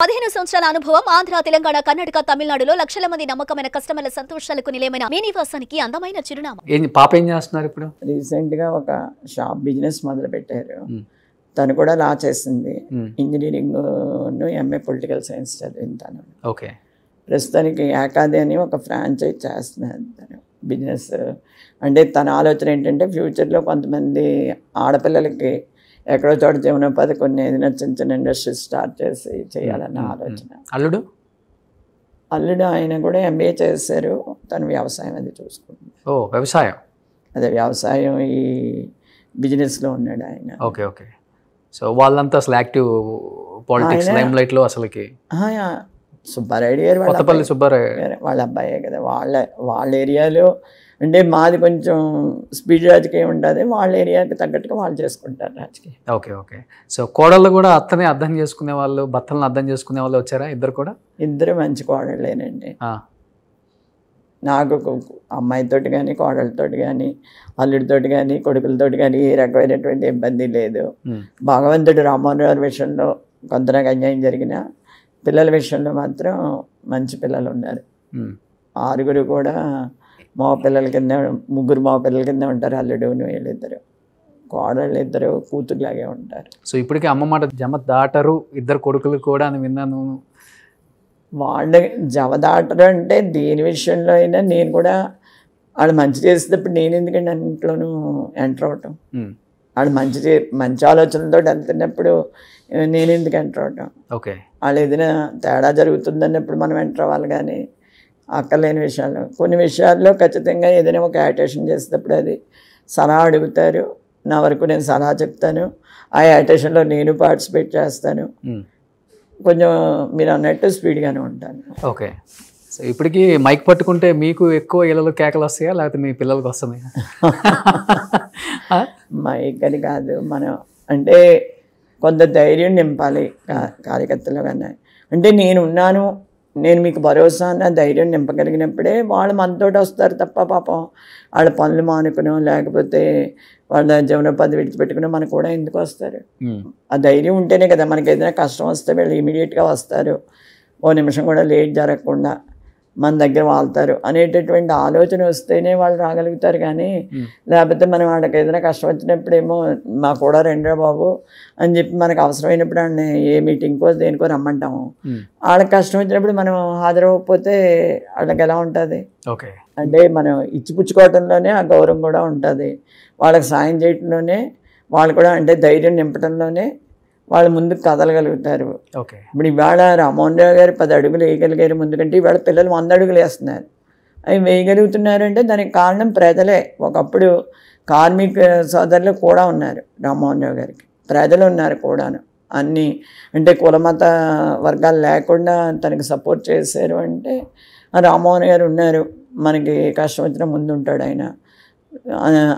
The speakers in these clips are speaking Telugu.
15 సంవత్సరాల అనుభవం ఆంధ్ర, తెలంగాణ, కర్ణాటక, తమిళనాడులో లక్షల మంది నమ్మకమైన కస్టమర్ల సంతోషాలకు నిలయమైన మీ నివాసానికి అందమైన చిరునామా. పాప ఏం చేస్తున్నారు ఇప్పుడు? రీసెంట్ గా ఒక షాప్ బిజినెస్ మొదలు పెట్టారు. తను కూడా లా చేసింది. ఇంజనీరింగ్ ఎంఏ పొలిటికల్ సైన్స్ చదివింది తను. ఓకే. ప్రస్తుతానికి ఏకాది అని ఒక ఫ్రాంచైజ్ చేస్తున్నారు తను బిజినెస్. అంటే తన ఆలోచన ఏంటంటే ఫ్యూచర్లో కొంతమంది ఆడపిల్లలకి ఎక్కడో చోట జీవనోపాధి కొన్ని ఏదైనా చిన్న చిన్న ఇండస్ట్రీస్ స్టార్ట్ చేసి చేయాలన్న ఆలోచన. అల్లుడు ఆయన కూడా ఎంబీఏ చేశారు. తను వ్యవసాయం అది చూసుకుంటుంది. వ్యవసాయం అదే వ్యవసాయం ఈ బిజినెస్లో ఉన్నాడు ఆయన. Okay okay. సో వాళ్ళంతా అసలు యాక్టివ్ పాలిటిక్స్ లైమ్ లైట్ లో అసలుకి సుబ్బారెడ్డి గారు వాళ్ళ అబ్బాయే కదా. వాళ్ళ ఏరియాలో అంటే మాది కొంచెం స్పీడ్ రాజకీయం ఉంటుంది. వాళ్ళ ఏరియాకి తగ్గట్టుగా వాళ్ళు చేసుకుంటారు రాజకీయం. Okay okay. సో కోడళ్ళు కూడా అత్తనే అర్థం చేసుకునే వాళ్ళు, భర్తలను అర్థం చేసుకునే వాళ్ళు వచ్చారా? ఇద్దరు కూడా? ఇద్దరు మంచి కోడళ్ళేనండి. నాకు అమ్మాయితోటి కానీ కోడలతోటి కానీ అల్లుడితోటి కానీ కొడుకులతోటి కానీ ఏ రకమైనటువంటి ఇబ్బంది లేదు. భగవంతుడు రామ్మోహన్ గారి విషయంలో కొంత నాకు అన్యాయం జరిగిన పిల్లల విషయంలో మాత్రం మంచి పిల్లలు ఉన్నారు. 6 కూడా మగ పిల్లల కింద, 3 మగ పిల్లల కింద ఉంటారు. అల్లుడు వీళ్ళిద్దరు, కోడళ్ళు ఇద్దరు కూతురులాగే ఉంటారు. సో ఇప్పటికీ అమ్మ మాట జమ దాటరు ఇద్దరు కొడుకులు కూడా అని విన్నాను. వాళ్ళ జమ దాటరు అంటే దేని విషయంలో అయినా నేను కూడా వాళ్ళు మంచి చేసేటప్పుడు నేను ఎందుకంటే అన్నింట్లోనూ ఎంటర్ అవటం. వాళ్ళు మంచి ఆలోచనలతో వెళ్తున్నప్పుడు నేను ఎందుకు ఎంటర్ అవటం. ఓకే. వాళ్ళు ఏదైనా తేడా జరుగుతుందన్నప్పుడు మనం ఎంటర్ అవ్వాలి. కానీ అక్కర్లేని విషయాల్లో కొన్ని విషయాల్లో ఖచ్చితంగా ఏదైనా ఒక యాటేషన్ చేసేటప్పుడు అది సలహా అడుగుతారు. నా వరకు నేను సలహా చెప్తాను. ఆ యాటేషన్లో నేను పార్టిసిపేట్ చేస్తాను. కొంచెం మీరు అన్నట్టు స్పీడ్గానే ఉంటాను. ఓకే. సో ఇప్పటికీ మైక్ పట్టుకుంటే మీకు ఎక్కువ ఇళ్ళలో కేకలు వస్తాయా లేకపోతే మీ పిల్లలకి వస్తున్నాయా? మైక్ అని కాదు, మనం అంటే కొంత ధైర్యం నింపాలి కార్యకర్తలు కన్నా. అంటే నేనున్నాను, నేను మీకు భరోసా అన్న ధైర్యం నింపగలిగినప్పుడే వాళ్ళు మనతోటి వస్తారు తప్ప పాపం వాళ్ళ పనులు మానుకునో లేకపోతే వాళ్ళ జీవనోపాధి విడిచిపెట్టుకుని మనకు కూడా ఎందుకు వస్తారు. ఆ ధైర్యం ఉంటేనే కదా మనకి ఏదైనా కష్టం వస్తే వీళ్ళు ఇమీడియట్గా వస్తారు, ఓ నిమిషం కూడా లేట్ జరగకుండా మన దగ్గర వాళ్తారు అనేటటువంటి ఆలోచన వస్తేనే వాళ్ళు రాగలుగుతారు. కానీ లేకపోతే మనం వాళ్ళకి ఏదైనా కష్టం వచ్చినప్పుడేమో మా కూడా రెండో బాబు అని చెప్పి మనకు అవసరమైనప్పుడు వాళ్ళని ఏ మీటింగ్కో దేనికో రమ్మంటాము. వాళ్ళకి కష్టం వచ్చినప్పుడు మనం హాజరవ్వకపోతే వాళ్ళకి ఎలా ఉంటుంది? అంటే మనం ఇచ్చిపుచ్చుకోవడంలోనే ఆ గౌరవం కూడా ఉంటుంది. వాళ్ళకి సాయం చేయడంలోనే వాళ్ళు కూడా అంటే ధైర్యం నింపడంలోనే వాళ్ళు ముందుకు కదలగలుగుతారు. ఇప్పుడు ఇవాళ రామ్మోహన్ రావు గారు 10 అడుగులు వేయగలిగారు ముందుకంటే ఇవాళ పిల్లలు 100 అడుగులు వేస్తున్నారు. అవి వేయగలుగుతున్నారంటే దానికి కారణం ప్రజలే. ఒకప్పుడు కార్మిక సోదరులు కూడా ఉన్నారు రామ్మోహన్ రావు గారికి, ప్రజలు ఉన్నారు కూడాను. అన్నీ అంటే కులమత వర్గాలు లేకుండా తనకి సపోర్ట్ చేశారు. అంటే రామ్మోహన్ గారు ఉన్నారు, మనకి కష్టం వచ్చినా ముందు ఉంటాడు ఆయన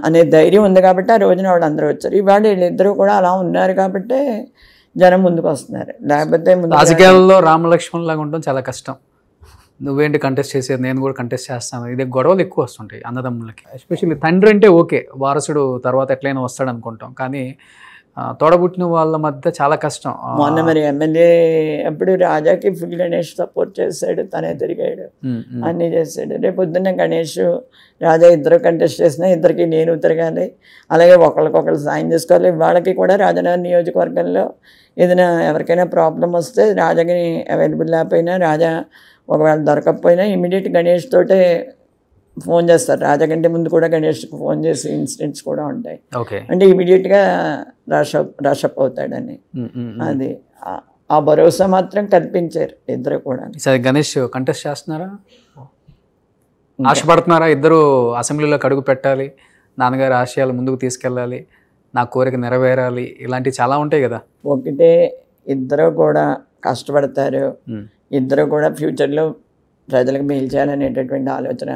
అనే ధైర్యం ఉంది కాబట్టి ఆ రోజున వాళ్ళు అందరూ వచ్చారు. ఇవాళ వీళ్ళిద్దరూ కూడా అలా ఉన్నారు కాబట్టి జనం ముందుకు వస్తున్నారు. లేకపోతే రాజకీయాల్లో రామలక్ష్మణ్ లాగా ఉండడం చాలా కష్టం. నువ్వేంటి కంటెస్ట్ చేసేది, నేను కూడా కంటెస్ట్ చేస్తాను, ఇదే గొడవలు ఎక్కువ వస్తుంటాయి అన్నదమ్ములకి. ఎస్పెషల్లీ తండ్రి అంటే ఓకే, వారసుడు తర్వాత ఎట్లయినా వస్తాడు అనుకుంటాం. కానీ తోడబుట్టిన వాళ్ళ మధ్య చాలా కష్టం. మొన్న మరి ఎమ్మెల్యే అప్పుడు రాజాకి ఫుల్ గణేష్ సపోర్ట్ చేశాడు, తనే తిరిగాడు, అన్నీ చేశాడు. రేపు పొద్దున్న గణేష్ రాజా ఇద్దరు కంటెస్ట్ చేసినా ఇద్దరికి నేను తిరగాలి, అలాగే ఒకరికొకరు సాయం చేసుకోవాలి. వాళ్ళకి కూడా రాజనగర్ నియోజకవర్గంలో ఏదైనా ఎవరికైనా ప్రాబ్లం వస్తే రాజాకి అవైలబుల్ లేకపోయినా, రాజా ఒకవేళ దొరకకపోయినా ఇమీడియట్ గణేష్ తోటే ఫోన్ చేస్తారు. రాజా కంటే ముందు కూడా గణేష్కి ఫోన్ చేసే ఇన్సిడెంట్స్ కూడా ఉంటాయి. అంటే ఇమీడియట్గా రషప్ అవుతాడని అది ఆ భరోసా మాత్రం కల్పించారు ఇద్దరు కూడా. సరే, గణేష్ కంటెస్ట్ చేస్తున్నారా? ఆశపడుతున్నారా? ఇద్దరు అసెంబ్లీలోకి అడుగు పెట్టాలి, నాన్నగారి ఆశయాలు ముందుకు తీసుకెళ్ళాలి, నా కోరిక నెరవేరాలి, ఇలాంటివి చాలా ఉంటాయి కదా. ఒకటే, ఇద్దరు కూడా కష్టపడతారు, ఇద్దరు కూడా ఫ్యూచర్లో ప్రజలకు మేలు చేయాలనేటటువంటి ఆలోచన.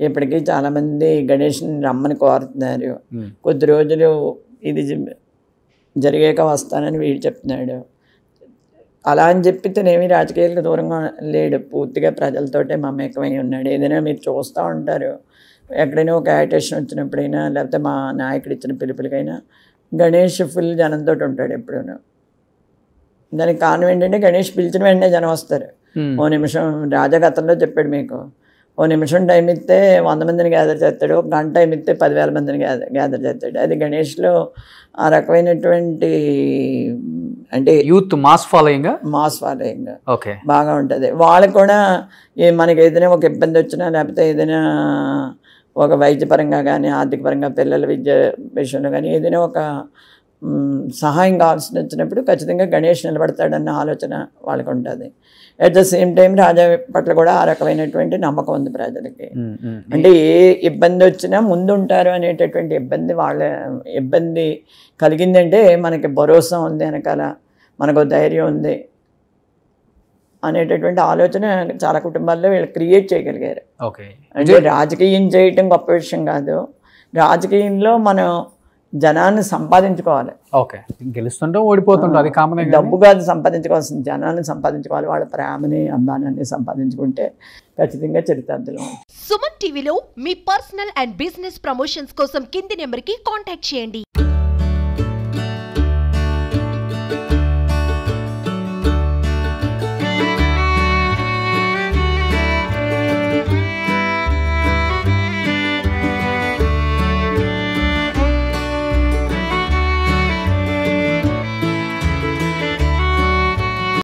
ఇప్పటికీ చాలామంది గణేష్ని రమ్మని కోరుతున్నారు. కొద్ది రోజులు ఇది జరిగాక వస్తానని వీడు చెప్తున్నాడు. అలా అని చెప్పి తనేమి రాజకీయాలకు దూరంగా లేడు, పూర్తిగా ప్రజలతోటే మమేకమై ఉన్నాడు. ఏదైనా మీరు చూస్తూ ఉంటారు, ఎక్కడైనా ఒక యాటేషన్ వచ్చినప్పుడైనా లేకపోతే మా నాయకుడు ఇచ్చిన పిలుపులకైనా గణేష్ ఫుల్ జనంతో ఉంటాడు ఎప్పుడూ. దానికి కారణం ఏంటంటే గణేష్ పిలిచిన వెంటనే జనం వస్తారు. ఓ నిమిషం రాజకథల్లో చెప్పాడు మీకు, ఓ నిమిషం టైం ఇస్తే 100 మందిని గ్యాదర్ చేస్తాడు, ఒక గంట టైం ఇస్తే 10,000 మందిని గ్యాదర్ చేస్తాడు. అది గణేష్లో ఆ రకమైనటువంటి అంటే యూత్ మాస్ ఫాలోయింగ్ ఓకే బాగా ఉంటుంది. వాళ్ళకు కూడా మనకి ఏదైనా ఒక ఇబ్బంది వచ్చినా లేకపోతే ఏదైనా ఒక వైద్యపరంగా కానీ ఆర్థిక పరంగా పిల్లల విద్య విషయంలో కానీ ఏదైనా ఒక సహాయం కావాల్సి వచ్చినప్పుడు ఖచ్చితంగా గణేష్ నిలబడతాడన్న ఆలోచన వాళ్ళకు ఉంటుంది. అట్ ద సేమ్ టైం రాజా పట్ల కూడా ఆ రకమైనటువంటి నమ్మకం ఉంది ప్రజలకి. అంటే ఏ ఇబ్బంది వచ్చినా ముందు ఉంటారు అనేటటువంటి ఇబ్బంది కలిగిందంటే మనకి భరోసా ఉంది, వెనకాల మనకు ధైర్యం ఉంది అనేటటువంటి ఆలోచన చాలా కుటుంబాల్లో వీళ్ళు క్రియేట్ చేయగలిగారు. అంటే రాజకీయం చేయటం గొప్ప విషయం కాదు, రాజకీయంలో మనం జనాన్ని సంపాదించుకోవాలి. ఓకే, గెలుస్తుంటాం ఓడిపోతుంటాం, అది కామన్. డబ్బు కాదు సంపాదించుకోవాల్సింది, జనాన్ని సంపాదించుకోవాలి. వాళ్ళ ప్రేమని అభిమానాన్ని సంపాదించుకుంటే ఖచ్చితంగా చరితార్థులు. సుమన్ టీవీలో మీ పర్సనల్ అండ్ బిజినెస్ ప్రమోషన్స్ కోసం కింది నెంబర్కి కాంటాక్ట్ చేయండి.